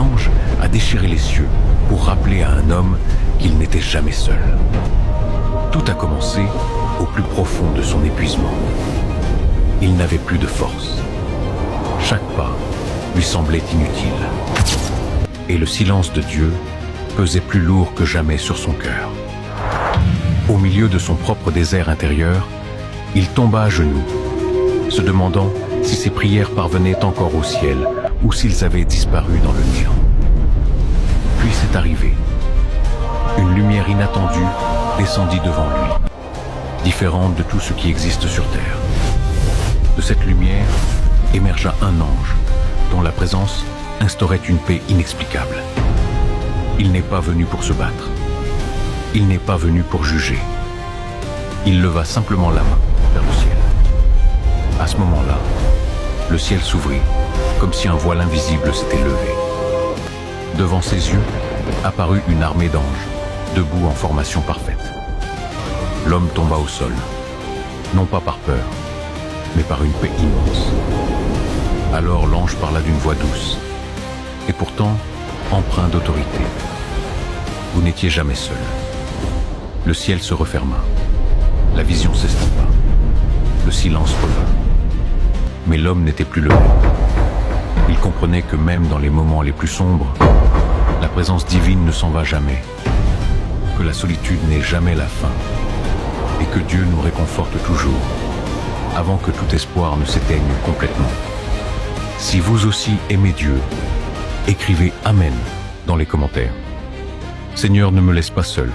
ange a déchiré les cieux pour rappeler à un homme qu'il n'était jamais seul. Tout a commencé au plus profond de son épuisement. Il n'avait plus de force. Chaque pas lui semblait inutile. Et le silence de Dieu pesait plus lourd que jamais sur son cœur. Au milieu de son propre désert intérieur, il tomba à genoux, se demandant si ses prières parvenaient encore au ciel ou s'ils avaient disparu dans le néant. Puis c'est arrivé. Une lumière inattendue descendit devant lui, différente de tout ce qui existe sur terre. De cette lumière émergea un ange dont la présence instaurait une paix inexplicable. Il n'est pas venu pour se battre. Il n'est pas venu pour juger. Il leva simplement la main vers le ciel. À ce moment-là, le ciel s'ouvrit, comme si un voile invisible s'était levé. Devant ses yeux apparut une armée d'anges, debout en formation parfaite. L'homme tomba au sol, non pas par peur, mais par une paix immense. Alors l'ange parla d'une voix douce, et pourtant empreint d'autorité. Vous n'étiez jamais seul. Le ciel se referma. La vision s'estompa. Le silence revint. Mais l'homme n'était plus le même. Il comprenait que même dans les moments les plus sombres, la présence divine ne s'en va jamais, que la solitude n'est jamais la fin, et que Dieu nous réconforte toujours, avant que tout espoir ne s'éteigne complètement. Si vous aussi aimez Dieu, écrivez Amen dans les commentaires. Seigneur, ne me laisse pas seul.